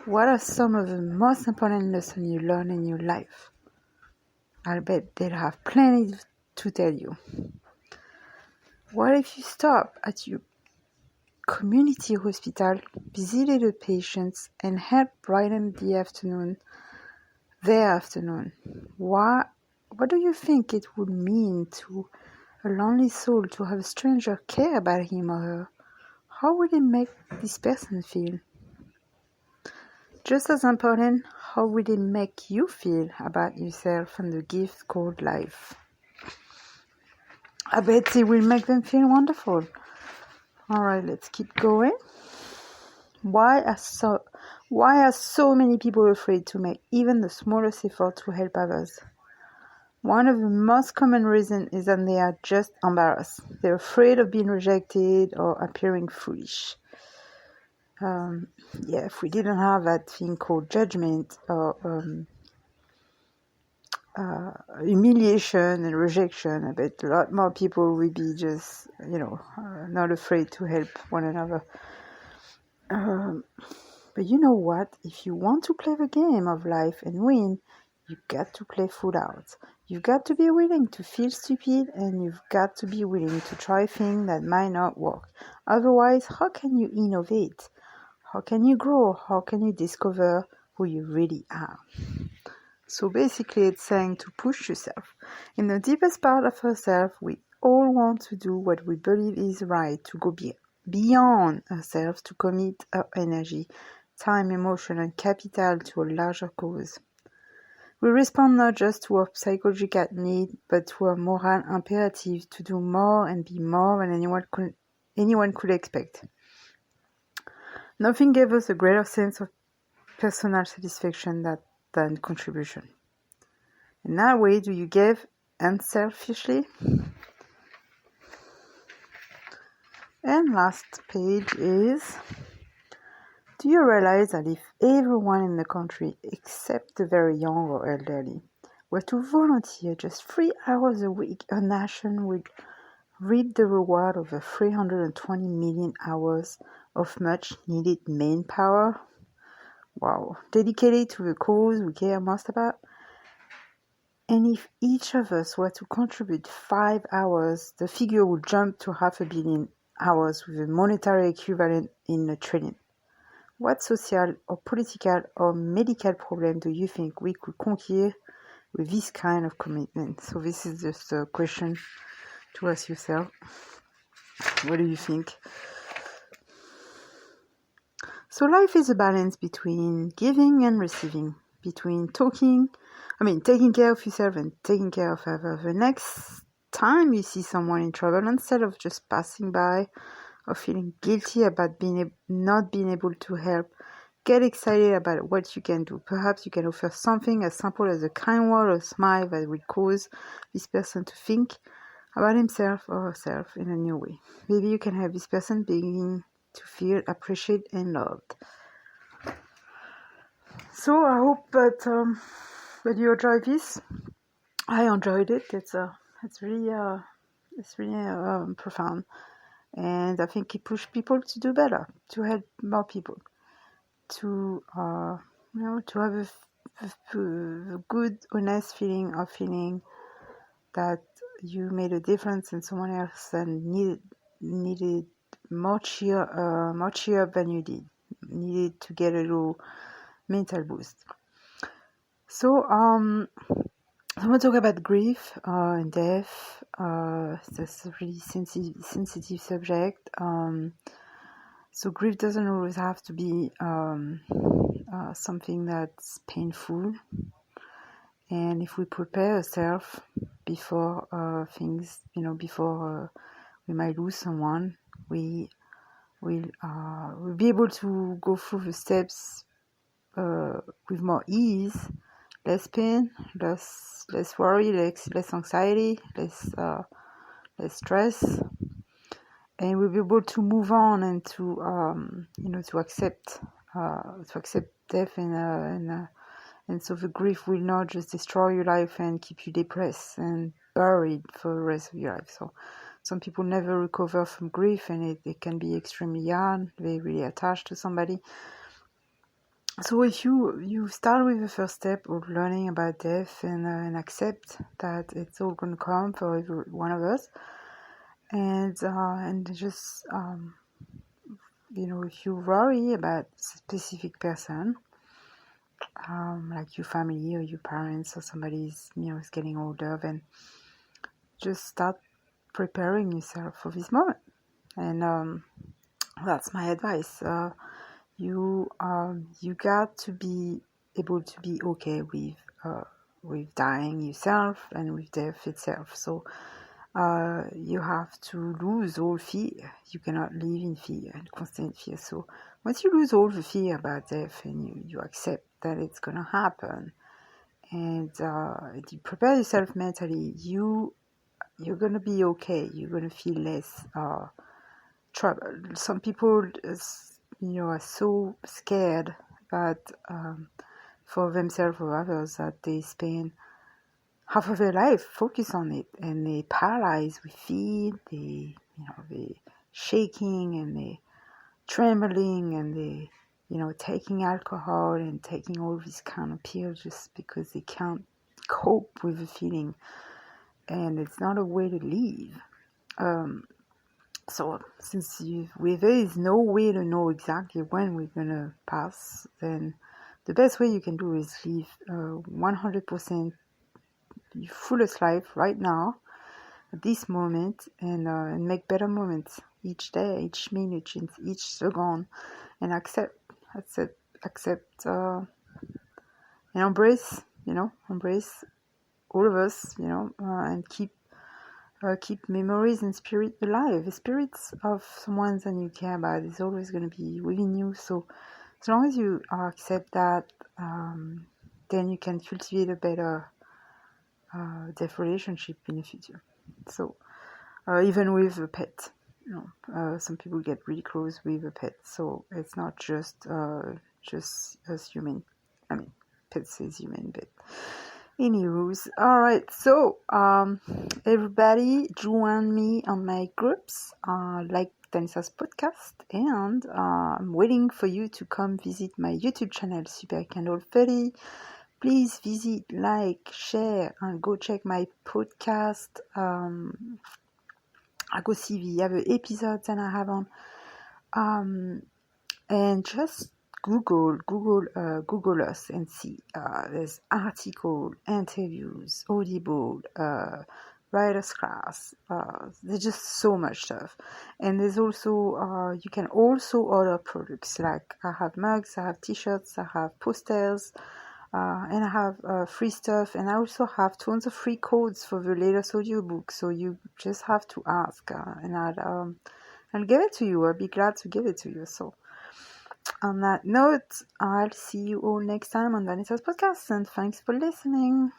What are some of the most important lessons you learn in your life? I'll bet they'll have plenty to tell you. What if you stop at your community hospital, visited the patients, and helped brighten their afternoon? What do you think it would mean to a lonely soul to have a stranger care about him or her? How would it make this person feel? Just as important, how would it make you feel about yourself and the gift called life? I bet it will make them feel wonderful. Alright, let's keep going. Why are so many people afraid to make even the smallest effort to help others? One of the most common reasons is that they are just embarrassed. They're afraid of being rejected or appearing foolish. If we didn't have that thing called judgment or humiliation and rejection, I bet a lot more people would be just, not afraid to help one another. But you know what? If you want to play the game of life and win, you've got to play full out. You've got to be willing to feel stupid, and you've got to be willing to try things that might not work. Otherwise, how can you innovate? How can you grow? How can you discover who you really are? So basically, it's saying to push yourself. In the deepest part of ourselves, we all want to do what we believe is right, to go beyond ourselves, to commit our energy, time, emotion, and capital to a larger cause. We respond not just to our psychological need, but to our moral imperative to do more and be more than anyone could expect. Nothing gave us a greater sense of personal satisfaction than contribution. In that way, do you give unselfishly? And last page is, do you realize that if everyone in the country, except the very young or elderly, were to volunteer just 3 hours a week, a nation would reap the reward of the 320 million hours of much needed manpower? Wow, dedicated to the cause we care most about? And if each of us were to contribute 5 hours, the figure would jump to 500 million hours with a monetary equivalent in $1 trillion. What social or political or medical problem do you think we could conquer with this kind of commitment? So this is just a question to ask yourself. What do you think? So life is a balance between giving and receiving, between taking care of yourself and taking care of others. The next time you see someone in trouble, instead of just passing by or feeling guilty about not being able to help, get excited about what you can do. Perhaps you can offer something as simple as a kind word or smile that will cause this person to think about himself or herself in a new way. Maybe you can help this person begin to feel appreciated and loved. So I hope that you enjoy this. I enjoyed it. It's really profound. And I think it pushes people to do better, to help more people, to to have a good, honest feeling that you made a difference in someone else and needed more cheer up than you did. Needed to get a little mental boost. So I'm going to talk about grief and death. That's a really sensitive subject. So grief doesn't always have to be something that's painful. And if we prepare ourselves before things, before we might lose someone, we'll be able to go through the steps with more ease, less pain, less worry, less anxiety, less stress, and we'll be able to move on and to accept death and so the grief will not just destroy your life and keep you depressed and buried for the rest of your life. So some people never recover from grief, and it can be extremely hard. They're really attached to somebody. So if you start with the first step of learning about death and accept that it's all going to come for every one of us, and just if you worry about a specific person, like your family or your parents or somebody's is getting older, then just start preparing yourself for this moment. And that's my advice. You got to be able to be okay with dying yourself and with death itself. So you have to lose all fear. You cannot live in fear and constant fear. So once you lose all the fear about death and you accept that it's gonna happen, and you prepare yourself mentally, you're gonna be okay. You're gonna feel less trouble. Some people are so scared that for themselves or others that they spend half of their life focus on it, and they paralyzed with fear. They shaking and they trembling, and they taking alcohol and taking all these kind of pills just because they can't cope with the feeling, and it's not a way to live. So since there is no way to know exactly when we're gonna pass, then the best way you can do is live 100% your fullest life right now, at this moment, and make better moments each day, each minute, each second, and accept, and embrace all of us, and keep memories and spirit alive. The spirits of someone that you care about is always going to be within you. So as long as you accept that, then you can cultivate a better deaf relationship in the future. So even with a pet, some people get really close with a pet. So it's not just as human. I mean, pets is human, but anywho's, all right. So everybody join me on my groups, like Tanissa's podcast, and I'm waiting for you to come visit my YouTube channel, Super Candle 30. Please visit, like, share, and go check my podcast. I go see the other episodes that I have on, and just Google us and see. There's article, interviews, Audible, writers class. There's just so much stuff, and there's also you can also order products. Like I have mugs, I have t-shirts, I have posters, and I have free stuff, and I also have tons of free codes for the latest audiobook. So you just have to ask, and I'll give it to you. I'll be glad to give it to you. So on that note, I'll see you all next time on Vanessa's podcast, and thanks for listening.